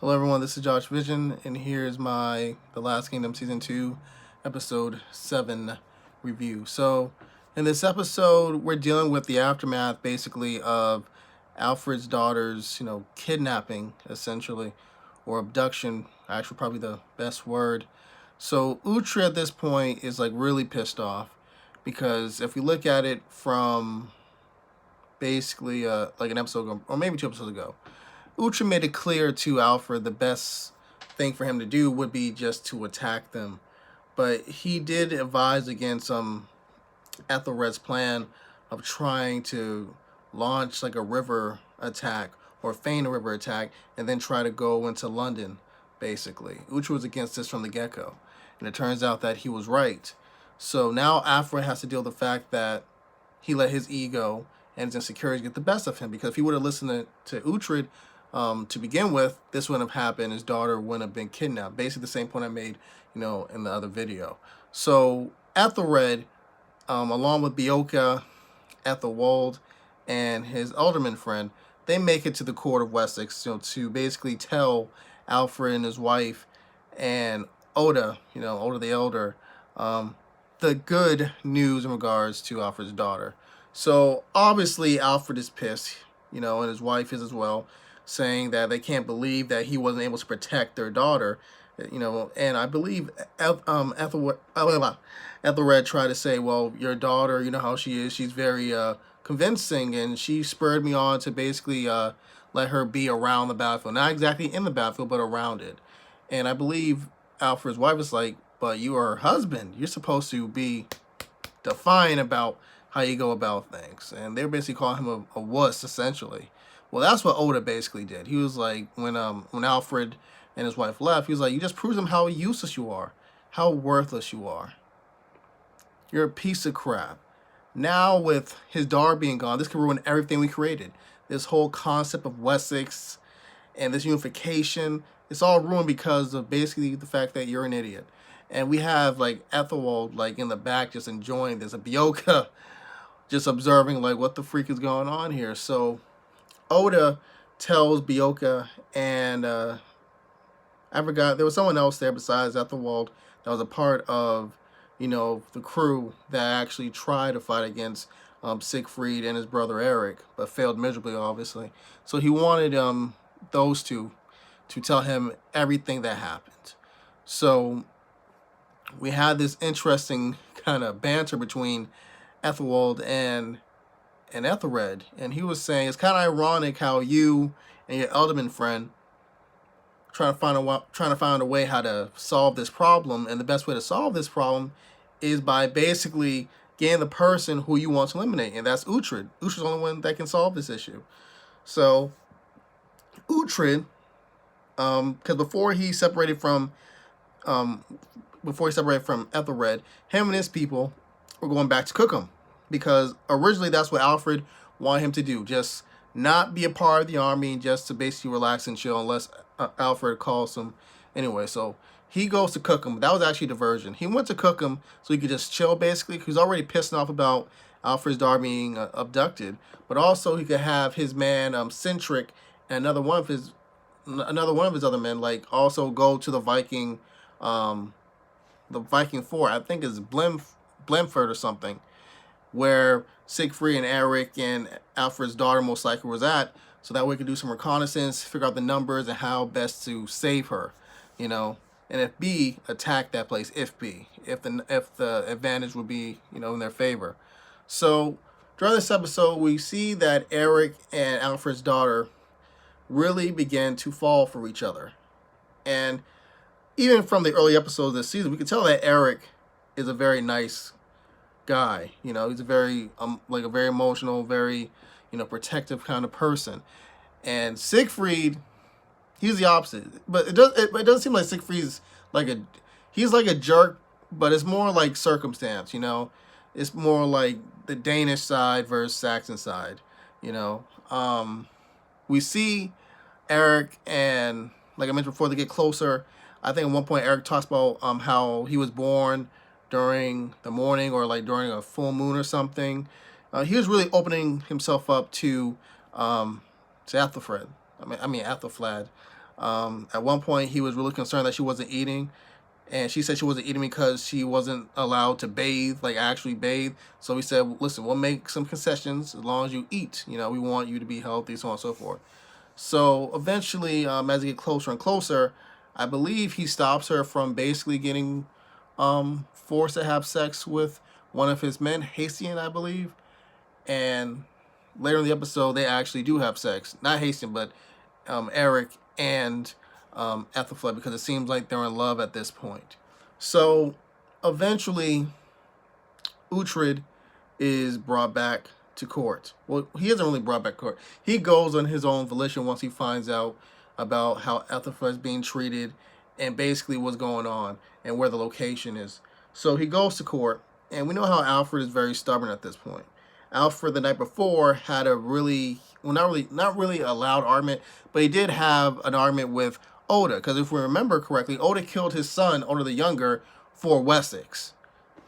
Hello everyone, this is Josh Vision, and here's my The Last Kingdom Season 2, Episode 7 review. So, in this episode, we're dealing with the aftermath, basically, of Alfred's daughter's, kidnapping, essentially, or abduction, actually probably the best word. So, Uhtred at this point is, really pissed off, because if we look at it from, basically, an episode ago, or maybe 2 episodes ago, Uhtred made it clear to Alfred the best thing for him to do would be just to attack them. But he did advise against Ethelred's plan of trying to launch a river attack or feign a river attack and then try to go into London, basically. Uhtred was against this from the get-go. And it turns out that he was right. So now Alfred has to deal with the fact that he let his ego and his insecurities get the best of him, because if he would have listened to Uhtred, to begin with, this wouldn't have happened. His daughter wouldn't have been kidnapped. Basically the same point I made, in the other video. So Ethelred, along with Beocca, Ethelwald, and his alderman friend, they make it to the court of Wessex, to basically tell Alfred and his wife and Oda, Oda the Elder, the good news in regards to Alfred's daughter. So obviously Alfred is pissed, and his wife is as well, saying that they can't believe that he wasn't able to protect their daughter, and I believe Ethelred tried to say, well, your daughter, you know how she is, she's very convincing, and she spurred me on to basically let her be around the battlefield, not exactly in the battlefield, but around it. And I believe Alfred's wife was like, but you are her husband, you're supposed to be defiant about how you go about things. And they're basically calling him a wuss, essentially. Well, that's what Oda basically did. He was like, when Alfred and his wife left, he was like, you just proved them how useless you are, how worthless you are. You're a piece of crap. Now with his daughter being gone, this could ruin everything we created. This whole concept of Wessex and this unification, it's all ruined because of basically the fact that you're an idiot. And we have Ethelwald in the back just enjoying this, a Beocca just observing what the freak is going on here. So Oda tells Beocca and I forgot, there was someone else there besides Ethelwald that was a part of, the crew that actually tried to fight against Siegfried and his brother Eric, but failed miserably, obviously. So he wanted those two to tell him everything that happened. So we had this interesting kind of banter between Ethelwald and Ethelred, and he was saying it's kind of ironic how you and your alderman friend trying to find a way how to solve this problem, and the best way to solve this problem is by basically getting the person who you want to eliminate, and that's Uhtred. Uhtred's the only one that can solve this issue. So Uhtred, because before he separated from Ethelred, him and his people were going back to Cookham, because originally that's what Alfred wanted him to do, just not be a part of the army, just to basically relax and chill, unless Alfred calls him anyway. So he goes to Cookham. That was actually a diversion. He went to Cookham so he could just chill, basically. He was already pissed off about Alfred's daughter being abducted, but also he could have his man Sihtric and another one of his other men also go to the Viking fort. I think it's Blemford or something, where Siegfried and Eric and Alfred's daughter most likely was at, so that we could do some reconnaissance, figure out the numbers and how best to save her, and if B, attack that place, if the advantage would be, in their favor. So during this episode, we see that Eric and Alfred's daughter really began to fall for each other. And even from the early episodes of this season, we can tell that Eric is a very nice guy. He's a very a very emotional, very protective kind of person. And Siegfried, he's the opposite. But it doesn't seem like Siegfried's he's like a jerk, but it's more like circumstance. It's more like the Danish side versus Saxon side. We see Eric and, like I mentioned before, they get closer. I think at one point Eric talks about how he was born during the morning or during a full moon or something. He was really opening himself up to Ethelfred. Ethelflad. At one point, he was really concerned that she wasn't eating, and she said she wasn't eating because she wasn't allowed to bathe, like actually bathe. So he said, listen, we'll make some concessions as long as you eat. You know, we want you to be healthy, so on and so forth. So eventually, as they get closer and closer, I believe he stops her from basically getting forced to have sex with one of his men, Hastian, I believe. And later in the episode, they actually do have sex. Not Hastian, but Eric and Ethelflaed, because it seems like they're in love at this point. So eventually, Uhtred is brought back to court. Well, he isn't really brought back to court. He goes on his own volition once he finds out about how Ethelflaed is being treated and basically what's going on and where the location is. So he goes to court, and we know how Alfred is very stubborn at this point. Alfred the night before had a really, well, not really a loud argument, but he did have an argument with Oda, because if we remember correctly, Oda killed his son, Oda the Younger, for Wessex,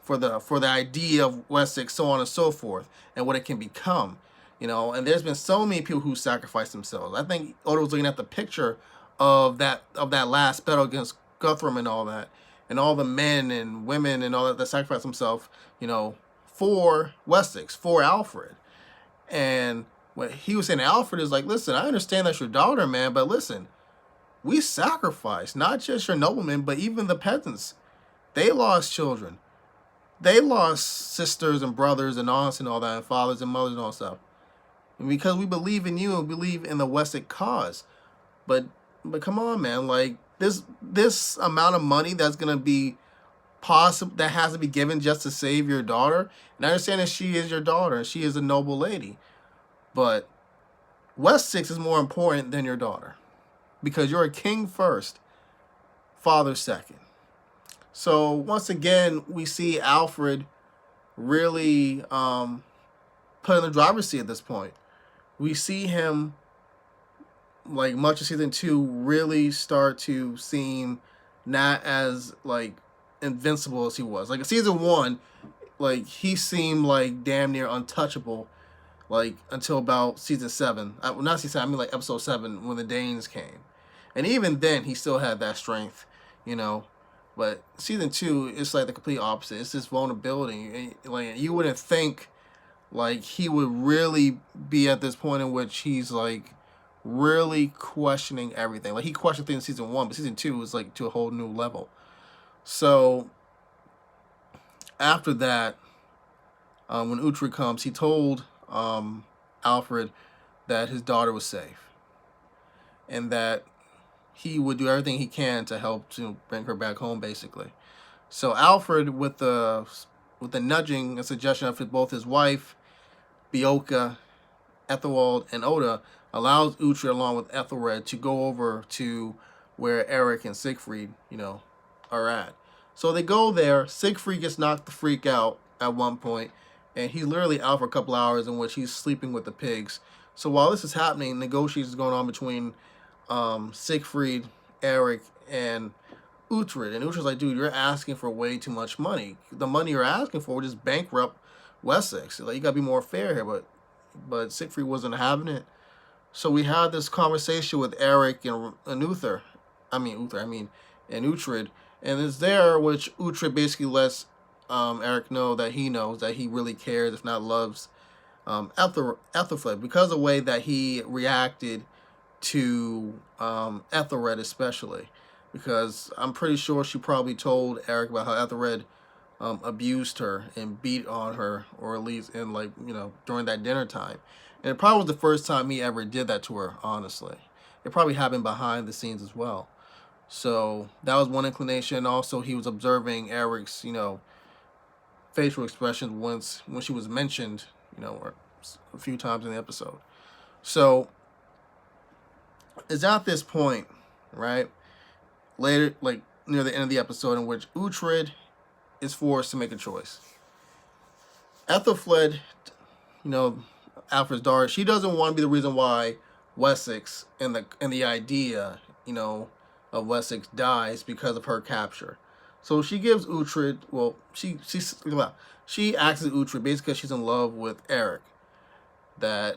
for the idea of Wessex, so on and so forth, and what it can become, you know. And there's been so many people who sacrificed themselves. I think Oda was looking at the picture of that last battle against Guthrum and all that, and all the men and women and all that sacrificed themselves, you know, for Wessex, for Alfred. And what he was saying to Alfred is like, listen, I understand that's your daughter, man, but listen, we sacrificed not just your noblemen, but even the peasants. They lost children. They lost sisters and brothers and aunts and all that, and fathers and mothers and all that stuff. And because we believe in you and believe in the Wessex cause. But come on, man, like this amount of money that's gonna be possible, that has to be given just to save your daughter. And I understand that she is your daughter and she is a noble lady, but Wessex is more important than your daughter, because you're a king first, father second. So once again, we see Alfred really put in the driver's seat at this point. We see him, like much of season 2, really start to seem not as like invincible as he was. Like in season 1, like he seemed like damn near untouchable, like until about season 7. Not season 7, I mean like episode 7, when the Danes came. And even then, he still had that strength, you know. But season 2, it's like the complete opposite. It's this vulnerability. Like you wouldn't think like he would really be at this point in which he's like really questioning everything. Like he questioned things in season 1, but season 2 is like to a whole new level. So after that, when Uhtred comes, he told Alfred that his daughter was safe, and that he would do everything he can to help to bring her back home, basically. So Alfred, with the nudging and suggestion of both his wife, Beocca, Ethelwald, and Oda, allows Uhtred along with Ethelred to go over to where Eric and Siegfried, you know, are at. So they go there. Siegfried gets knocked the freak out at one point, and he's literally out for a couple hours, in which he's sleeping with the pigs. So while this is happening, negotiations going on between Siegfried, Eric, and Uhtred. And Uhtred's like, dude, you're asking for way too much money. The money you're asking for would just bankrupt Wessex. Like, you gotta be more fair here. But Siegfried wasn't having it. So we had this conversation with Eric and Uhtred. And Uhtred. And it's there which Uhtred basically lets Eric know that he knows that he really cares, if not loves, Ethelflaed, because of the way that he reacted to Ethelred, especially, because I'm pretty sure she probably told Eric about how Ethelred abused her and beat on her, or at least in, like, you know, during that dinner time. And it probably was the first time he ever did that to her, honestly. It probably happened behind the scenes as well. So that was one inclination. Also, he was observing Eric's, you know, facial expressions when she was mentioned, you know, or a few times in the episode. So it's at this point, right, later, like near the end of the episode, in which Uhtred is forced to make a choice. Ethelflaed, you know, Alfred's daughter, she doesn't want to be the reason why Wessex and the idea, you know, of Wessex dies because of her capture. So she gives Uhtred, well, she asks Uhtred basically because she's in love with Eric, that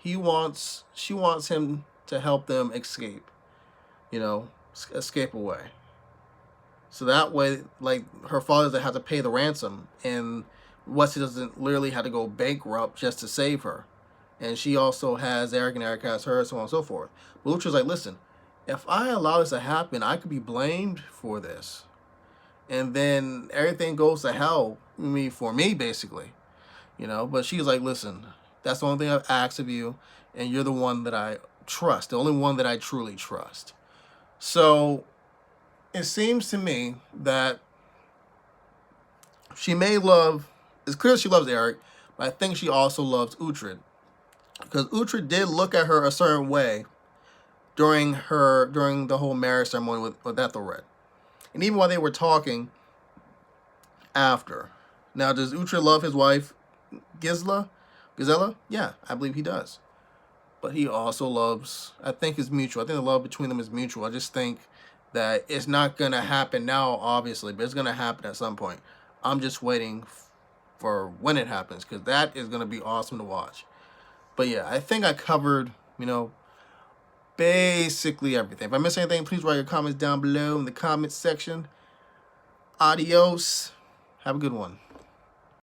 she wants him to help them escape. escape away. So that way, like, her father doesn't have to pay the ransom, and Wesley doesn't literally have to go bankrupt just to save her. And she also has Eric, and Eric has her, so on and so forth. But Lucha's like, listen, if I allow this to happen, I could be blamed for this. And then everything goes to hell for me, basically. But she's like, listen, that's the only thing I've asked of you, and you're the one that I trust, the only one that I truly trust. So it seems to me that it's clear she loves Eric, but I think she also loves Uhtred. Because Uhtred did look at her a certain way during the whole marriage ceremony with Ethelred. And even while they were talking after. Now, does Uhtred love his wife, Gisela? Yeah, I believe he does. But he also loves, I think it's mutual. I think the love between them is mutual. I just think that it's not going to happen now, obviously, but it's going to happen at some point. I'm just waiting for when it happens, because that is going to be awesome to watch. But yeah, I think I covered, basically everything. If I missed anything, please write your comments down below in the comments section. Adios. Have a good one.